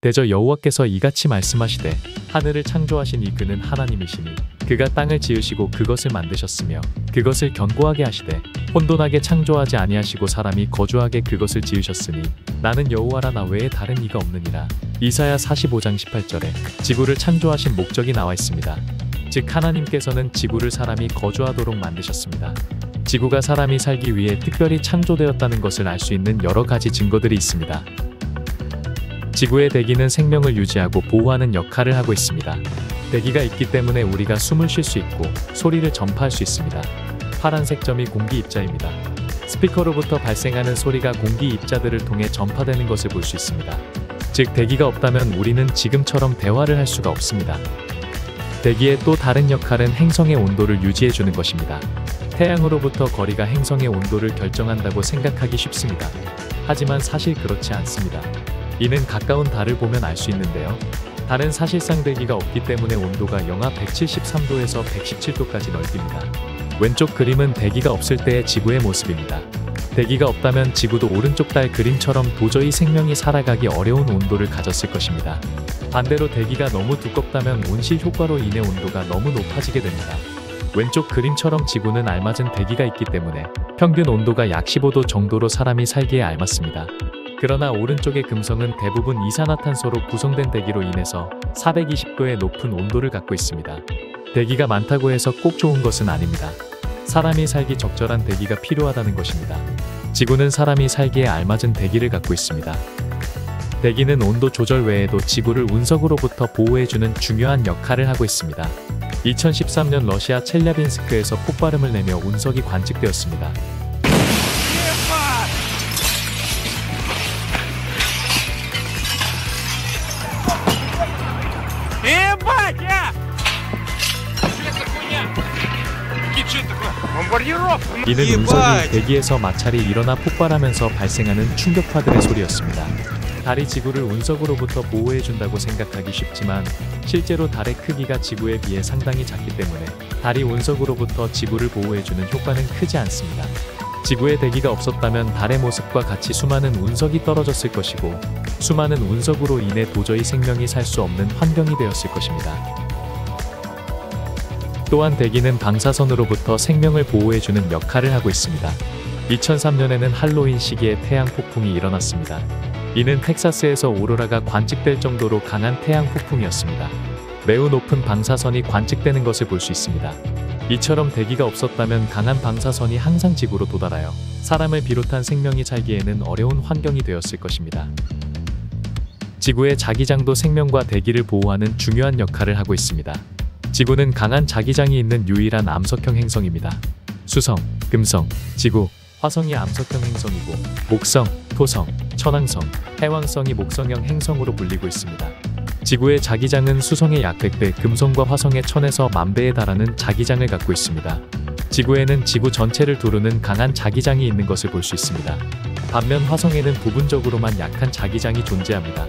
대저 여호와께서 이같이 말씀하시되 하늘을 창조하신 이 그는 하나님이시니 그가 땅을 지으시고 그것을 만드셨으며 그것을 견고하게 하시되 혼돈하게 창조하지 아니하시고 사람이 거주하게 그것을 지으셨으니 나는 여호와라 나 외에 다른 이가 없느니라. 이사야 45장 18절에 지구를 창조하신 목적이 나와 있습니다. 즉 하나님께서는 지구를 사람이 거주하도록 만드셨습니다. 지구가 사람이 살기 위해 특별히 창조되었다는 것을 알 수 있는 여러 가지 증거들이 있습니다. 지구의 대기는 생명을 유지하고 보호하는 역할을 하고 있습니다. 대기가 있기 때문에 우리가 숨을 쉴 수 있고 소리를 전파할 수 있습니다. 파란색 점이 공기 입자입니다. 스피커로부터 발생하는 소리가 공기 입자들을 통해 전파되는 것을 볼 수 있습니다. 즉 대기가 없다면 우리는 지금처럼 대화를 할 수가 없습니다. 대기의 또 다른 역할은 행성의 온도를 유지해주는 것입니다. 태양으로부터 거리가 행성의 온도를 결정한다고 생각하기 쉽습니다. 하지만 사실 그렇지 않습니다. 이는 가까운 달을 보면 알 수 있는데요. 달은 사실상 대기가 없기 때문에 온도가 영하 173도에서 117도까지 넓습니다. 왼쪽 그림은 대기가 없을 때의 지구의 모습입니다. 대기가 없다면 지구도 오른쪽 달 그림처럼 도저히 생명이 살아가기 어려운 온도를 가졌을 것입니다. 반대로 대기가 너무 두껍다면 온실 효과로 인해 온도가 너무 높아지게 됩니다. 왼쪽 그림처럼 지구는 알맞은 대기가 있기 때문에 평균 온도가 약 15도 정도로 사람이 살기에 알맞습니다. 그러나 오른쪽의 금성은 대부분 이산화탄소로 구성된 대기로 인해서 420도의 높은 온도를 갖고 있습니다. 대기가 많다고 해서 꼭 좋은 것은 아닙니다. 사람이 살기 적절한 대기가 필요하다는 것입니다. 지구는 사람이 살기에 알맞은 대기를 갖고 있습니다. 대기는 온도 조절 외에도 지구를 운석으로부터 보호해주는 중요한 역할을 하고 있습니다. 2013년 러시아 첼야빈스크에서 폭발음을 내며 운석이 관측되었습니다. 이는 운석이 대기에서 마찰이 일어나 폭발하면서 발생하는 충격파들의 소리였습니다. 달이 지구를 운석으로부터 보호해준다고 생각하기 쉽지만 실제로 달의 크기가 지구에 비해 상당히 작기 때문에 달이 운석으로부터 지구를 보호해주는 효과는 크지 않습니다. 지구에 대기가 없었다면 달의 모습과 같이 수많은 운석이 떨어졌을 것이고 수많은 운석으로 인해 도저히 생명이 살 수 없는 환경이 되었을 것입니다. 또한 대기는 방사선으로부터 생명을 보호해주는 역할을 하고 있습니다. 2003년에는 할로윈 시기에 태양 폭풍이 일어났습니다. 이는 텍사스에서 오로라가 관측될 정도로 강한 태양 폭풍이었습니다. 매우 높은 방사선이 관측되는 것을 볼 수 있습니다. 이처럼 대기가 없었다면 강한 방사선이 항상 지구로 도달하여 사람을 비롯한 생명이 살기에는 어려운 환경이 되었을 것입니다. 지구의 자기장도 생명과 대기를 보호하는 중요한 역할을 하고 있습니다. 지구는 강한 자기장이 있는 유일한 암석형 행성입니다. 수성, 금성, 지구, 화성이 암석형 행성이고 목성, 토성, 천왕성, 해왕성이 목성형 행성으로 불리고 있습니다. 지구의 자기장은 수성의 약 100배, 금성과 화성의 1000에서 10,000배에 달하는 자기장을 갖고 있습니다. 지구에는 지구 전체를 두르는 강한 자기장이 있는 것을 볼 수 있습니다. 반면 화성에는 부분적으로만 약한 자기장이 존재합니다.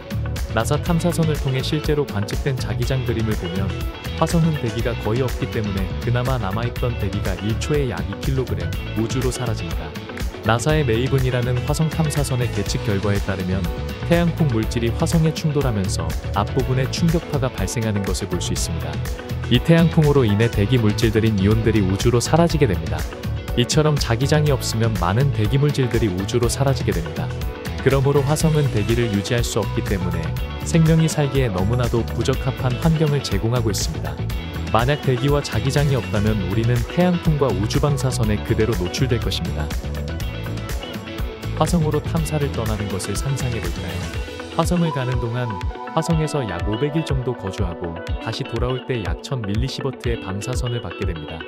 나사 탐사선을 통해 실제로 관측된 자기장 그림을 보면 화성은 대기가 거의 없기 때문에 그나마 남아있던 대기가 1초에 약 2kg 우주로 사라집니다. 나사의 메이븐이라는 화성 탐사선의 계측 결과에 따르면 태양풍 물질이 화성에 충돌하면서 앞부분에 충격파가 발생하는 것을 볼 수 있습니다. 이 태양풍으로 인해 대기 물질들인 이온들이 우주로 사라지게 됩니다. 이처럼 자기장이 없으면 많은 대기 물질들이 우주로 사라지게 됩니다. 그러므로 화성은 대기를 유지할 수 없기 때문에 생명이 살기에 너무나도 부적합한 환경을 제공하고 있습니다. 만약 대기와 자기장이 없다면 우리는 태양풍과 우주방사선에 그대로 노출될 것입니다. 화성으로 탐사를 떠나는 것을 상상해볼까요? 화성을 가는 동안 화성에서 약 500일 정도 거주하고 다시 돌아올 때 약 1000mS의 방사선을 받게 됩니다.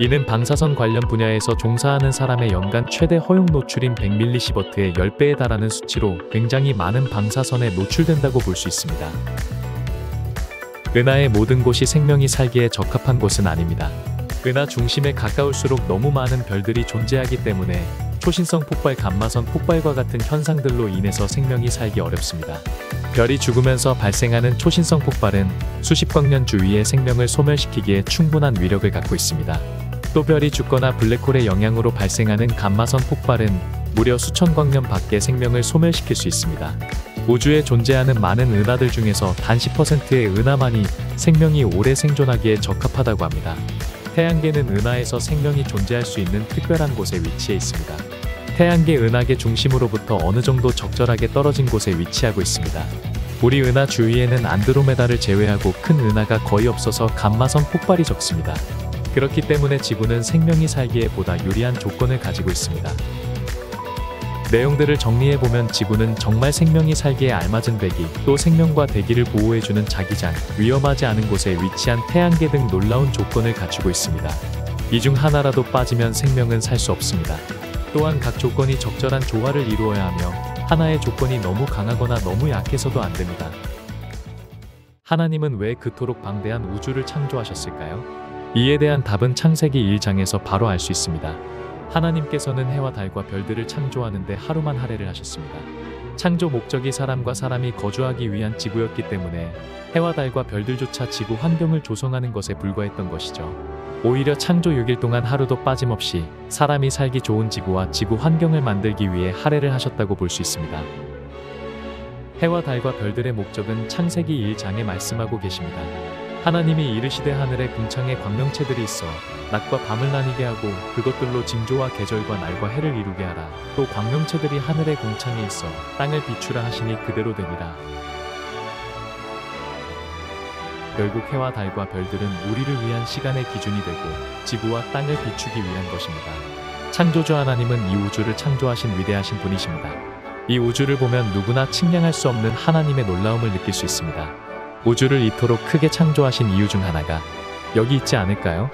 이는 방사선 관련 분야에서 종사하는 사람의 연간 최대 허용 노출인 100mS의 10배에 달하는 수치로 굉장히 많은 방사선에 노출된다고 볼 수 있습니다. 은하의 모든 곳이 생명이 살기에 적합한 곳은 아닙니다. 은하 중심에 가까울수록 너무 많은 별들이 존재하기 때문에 초신성 폭발, 감마선 폭발과 같은 현상들로 인해서 생명이 살기 어렵습니다. 별이 죽으면서 발생하는 초신성 폭발은 수십 광년 주위의 생명을 소멸시키기에 충분한 위력을 갖고 있습니다. 또 별이 죽거나 블랙홀의 영향으로 발생하는 감마선 폭발은 무려 수천 광년 밖의 생명을 소멸시킬 수 있습니다. 우주에 존재하는 많은 은하들 중에서 단 10%의 은하만이 생명이 오래 생존하기에 적합하다고 합니다. 태양계는 은하에서 생명이 존재할 수 있는 특별한 곳에 위치해 있습니다. 태양계 은하계 중심으로부터 어느 정도 적절하게 떨어진 곳에 위치하고 있습니다. 우리 은하 주위에는 안드로메다를 제외하고 큰 은하가 거의 없어서 감마선 폭발이 적습니다. 그렇기 때문에 지구는 생명이 살기에 보다 유리한 조건을 가지고 있습니다. 내용들을 정리해보면 지구는 정말 생명이 살기에 알맞은 대기, 또 생명과 대기를 보호해주는 자기장, 위험하지 않은 곳에 위치한 태양계 등 놀라운 조건을 갖추고 있습니다. 이 중 하나라도 빠지면 생명은 살 수 없습니다. 또한 각 조건이 적절한 조화를 이루어야 하며 하나의 조건이 너무 강하거나 너무 약해서도 안 됩니다. 하나님은 왜 그토록 방대한 우주를 창조하셨을까요? 이에 대한 답은 창세기 1장에서 바로 알 수 있습니다. 하나님께서는 해와 달과 별들을 창조하는데 하루만 할애를 하셨습니다. 창조 목적이 사람과 사람이 거주하기 위한 지구였기 때문에 해와 달과 별들조차 지구 환경을 조성하는 것에 불과했던 것이죠. 오히려 창조 6일 동안 하루도 빠짐없이 사람이 살기 좋은 지구와 지구 환경을 만들기 위해 할애를 하셨다고 볼 수 있습니다. 해와 달과 별들의 목적은 창세기 1장에 말씀하고 계십니다. 하나님이 이르시되 하늘에 궁창에 광명체들이 있어 낮과 밤을 나뉘게 하고 그것들로 징조와 계절과 날과 해를 이루게 하라. 또 광명체들이 하늘의 궁창에 있어 땅을 비추라 하시니 그대로 되니라. 결국 해와 달과 별들은 우리를 위한 시간의 기준이 되고 지구와 땅을 비추기 위한 것입니다. 창조주 하나님은 이 우주를 창조하신 위대하신 분이십니다. 이 우주를 보면 누구나 측량할 수 없는 하나님의 놀라움을 느낄 수 있습니다. 우주를 이토록 크게 창조하신 이유 중 하나가 여기 있지 않을까요?